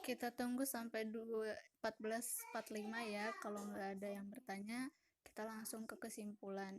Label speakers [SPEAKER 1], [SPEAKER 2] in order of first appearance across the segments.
[SPEAKER 1] Kita tunggu sampai 14.45 ya. Kalau nggak ada yang bertanya, kita langsung ke kesimpulan.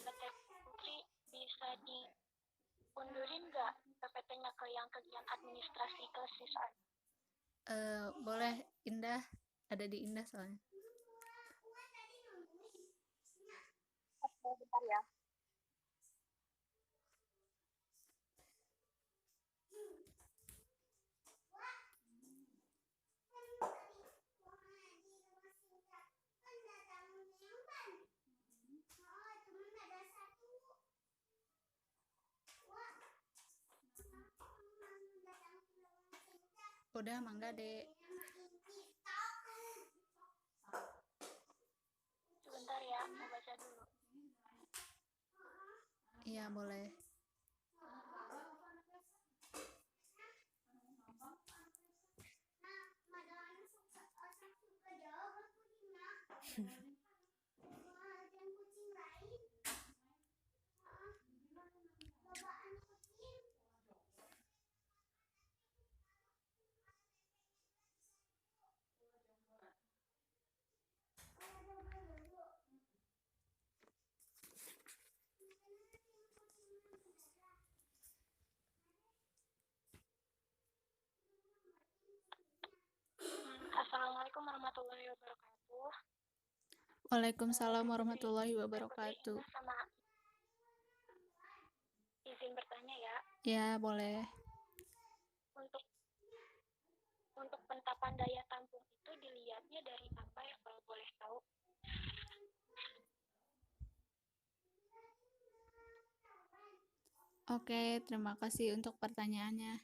[SPEAKER 2] Teh Putri, bisa diundurin nggak PPT-nya ke yang kegiatan administrasi kesiswaan?
[SPEAKER 1] Boleh, Indah. Ada di Indah soalnya.
[SPEAKER 2] Bentar ya.
[SPEAKER 1] Udah, Mangga, Dek.
[SPEAKER 2] Sebentar ya, mau baca dulu.
[SPEAKER 1] Iya, boleh.
[SPEAKER 2] Assalamualaikum warahmatullahi wabarakatuh.
[SPEAKER 1] Waalaikumsalam
[SPEAKER 2] Teh Putri,
[SPEAKER 1] warahmatullahi
[SPEAKER 2] Teh Putri
[SPEAKER 1] wabarakatuh.
[SPEAKER 2] Indah sama izin bertanya ya.
[SPEAKER 1] Ya, boleh.
[SPEAKER 2] Untuk penetapan daya tampung itu dilihatnya dari apa ya kalau boleh tahu?
[SPEAKER 1] Oke, terima kasih untuk pertanyaannya.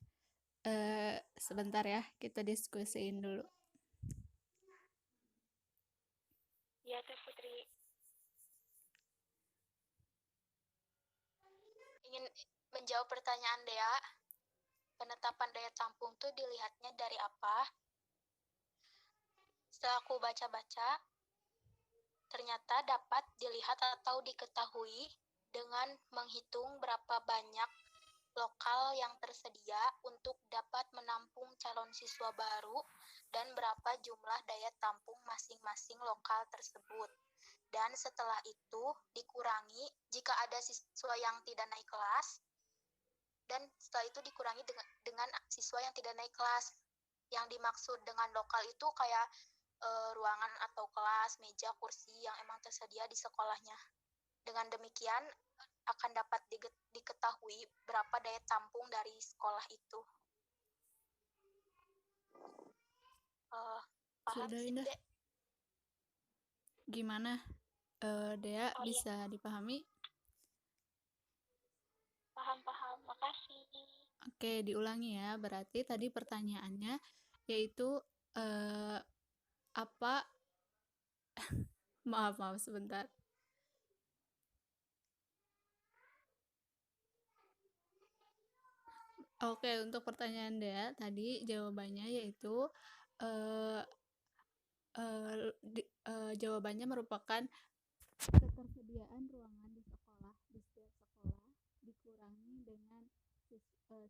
[SPEAKER 1] Sebentar ya, kita diskusiin dulu.
[SPEAKER 2] Ya Teh Putri. Ingin menjawab pertanyaan Dea, penetapan daya tampung itu dilihatnya dari apa? Setelah aku baca-baca, ternyata dapat dilihat atau diketahui dengan menghitung berapa banyak lokal yang tersedia untuk dapat menampung calon siswa baru dan berapa jumlah daya tampung masing-masing lokal tersebut. Dan setelah itu dikurangi jika ada siswa yang tidak naik kelas, dan setelah itu dikurangi dengan siswa yang tidak naik kelas. Yang dimaksud dengan lokal itu kayak ruangan atau kelas, meja, kursi yang emang tersedia di sekolahnya. Dengan demikian akan dapat diketahui berapa daya tampung dari sekolah itu. Paham
[SPEAKER 1] Sudah,
[SPEAKER 2] sih,
[SPEAKER 1] Indah.
[SPEAKER 2] Dek?
[SPEAKER 1] Gimana, Dea,
[SPEAKER 2] Oh iya,
[SPEAKER 1] bisa dipahami?
[SPEAKER 2] paham. Makasih.
[SPEAKER 1] Oke, diulangi ya. Berarti tadi pertanyaannya yaitu apa? Maaf, sebentar. Oke, untuk pertanyaan Dea tadi jawabannya yaitu eh, jawabannya merupakan ketersediaan ruangan di sekolah, di setiap sekolah dikurangi dengan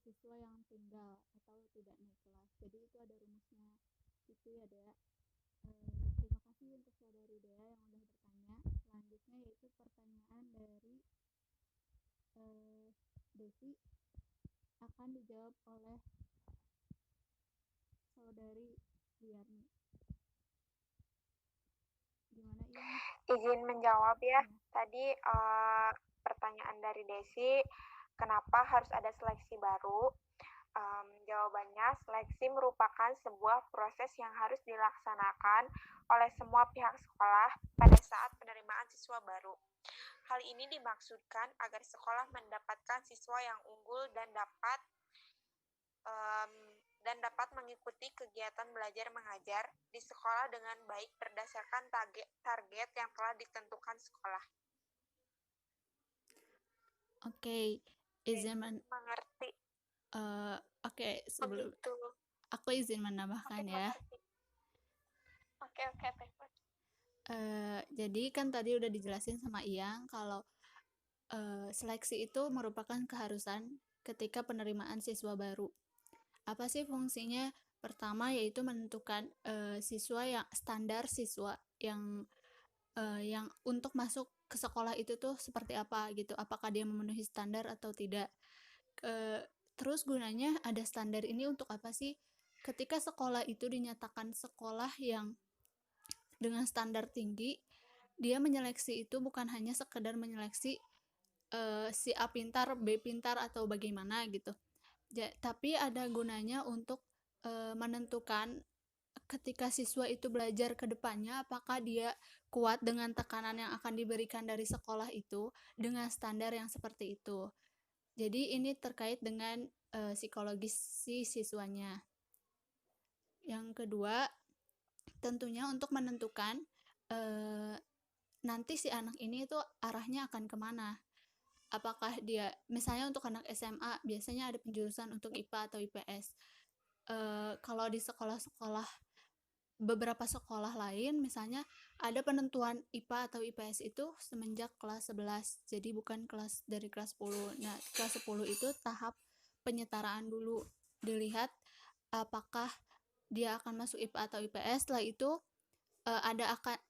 [SPEAKER 1] siswa yang tinggal atau tidak naik kelas. Jadi itu ada rumusnya. Itu ya, Dea. Terima kasih untuk saudari Dea yang udah bertanya. Selanjutnya yaitu pertanyaan dari Desi akan dijawab oleh saudari Liarni. Gimana, Ian?
[SPEAKER 3] Izin menjawab ya. Tadi pertanyaan dari Desi, kenapa harus ada seleksi baru? Jawabannya, seleksi merupakan sebuah proses yang harus dilaksanakan oleh semua pihak sekolah pada saat penerimaan siswa baru. Hal ini dimaksudkan agar sekolah mendapatkan siswa yang unggul dan dapat mengikuti kegiatan belajar mengajar di sekolah dengan baik berdasarkan target yang telah ditentukan sekolah.
[SPEAKER 1] Oke, izin
[SPEAKER 3] mengerti.
[SPEAKER 1] Oke, sebelum
[SPEAKER 3] Begitu.
[SPEAKER 1] aku izin menambahkan
[SPEAKER 3] Oke,
[SPEAKER 1] ya.
[SPEAKER 3] mengerti. Oke, Teh.
[SPEAKER 1] Jadi kan tadi udah dijelasin sama Iyang kalau seleksi itu merupakan keharusan ketika penerimaan siswa baru. Apa sih fungsinya? Pertama yaitu menentukan siswa yang standar siswa yang untuk masuk ke sekolah itu tuh seperti apa gitu. Apakah dia memenuhi standar atau tidak? Terus gunanya ada standar ini untuk apa sih? Ketika sekolah itu dinyatakan sekolah yang dengan standar tinggi, dia menyeleksi itu bukan hanya sekedar menyeleksi si A pintar, B pintar atau bagaimana gitu. Tapi ada gunanya untuk menentukan ketika siswa itu belajar ke depannya apakah dia kuat dengan tekanan yang akan diberikan dari sekolah itu dengan standar yang seperti itu. Jadi ini terkait dengan psikologis si siswanya. Yang kedua, tentunya untuk menentukan nanti si anak ini tuh arahnya akan kemana. Apakah dia, misalnya untuk anak SMA, biasanya ada penjurusan untuk IPA atau IPS. Kalau di sekolah-sekolah, beberapa sekolah lain, misalnya ada penentuan IPA atau IPS itu semenjak kelas 11, jadi bukan dari kelas 10. Nah, kelas 10 itu tahap penyetaraan dulu. Dilihat apakah dia akan masuk IPA atau IPS, setelah itu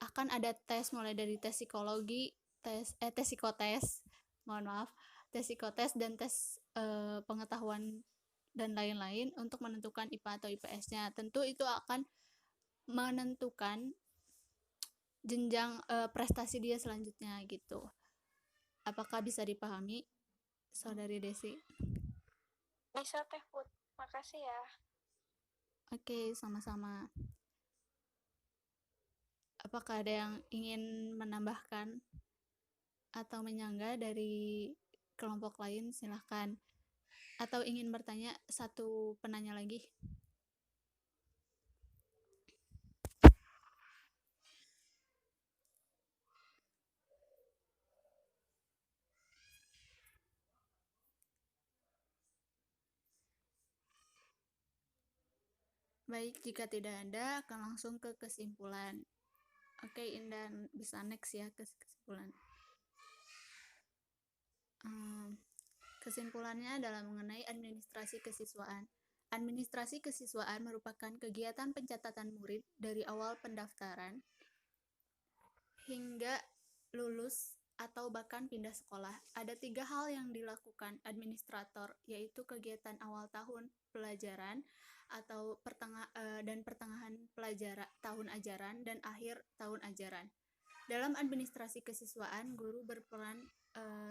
[SPEAKER 1] akan ada tes mulai dari tes psikologi, tes psikotes, mohon maaf, tes psikotes dan tes pengetahuan dan lain-lain untuk menentukan IPA atau IPS-nya. Tentu itu akan menentukan jenjang prestasi dia selanjutnya gitu. Apakah bisa dipahami, Saudari Desi?
[SPEAKER 3] Bisa, Teh Put. Makasih ya.
[SPEAKER 1] Oke, sama-sama. Apakah ada yang ingin menambahkan atau menyangga dari kelompok lain? Silahkan. Atau ingin bertanya satu penanya lagi? Baik, jika tidak ada, akan langsung ke kesimpulan. Oke, Indan bisa next ya ke kesimpulan. Kesimpulannya adalah mengenai administrasi kesiswaan. Administrasi kesiswaan merupakan kegiatan pencatatan murid dari awal pendaftaran hingga lulus atau bahkan pindah sekolah. Ada 3 hal yang dilakukan administrator, yaitu kegiatan awal tahun pelajaran atau pertengahan tahun ajaran dan akhir tahun ajaran. Dalam administrasi kesiswaan, guru berperan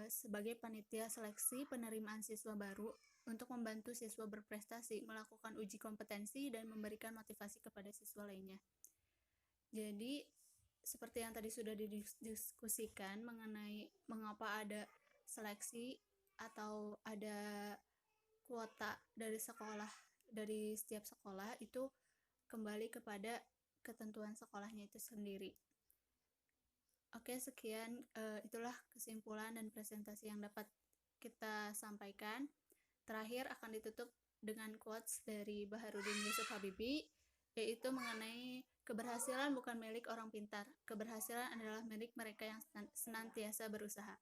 [SPEAKER 1] sebagai panitia seleksi penerimaan siswa baru untuk membantu siswa berprestasi, melakukan uji kompetensi, dan memberikan motivasi kepada siswa lainnya. Jadi, seperti yang tadi sudah didiskusikan mengenai mengapa ada seleksi atau ada kuota dari setiap sekolah, itu kembali kepada ketentuan sekolahnya itu sendiri. Oke, sekian itulah kesimpulan dan presentasi yang dapat kita sampaikan. Terakhir akan ditutup dengan quotes dari Baharudin Yusuf Habibie, yaitu mengenai keberhasilan bukan milik orang pintar, keberhasilan adalah milik mereka yang senantiasa berusaha.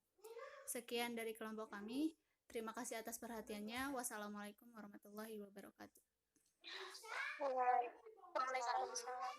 [SPEAKER 1] Sekian dari kelompok kami. Terima kasih atas perhatiannya. Wassalamualaikum warahmatullahi wabarakatuh.
[SPEAKER 3] Waalaikumsalam.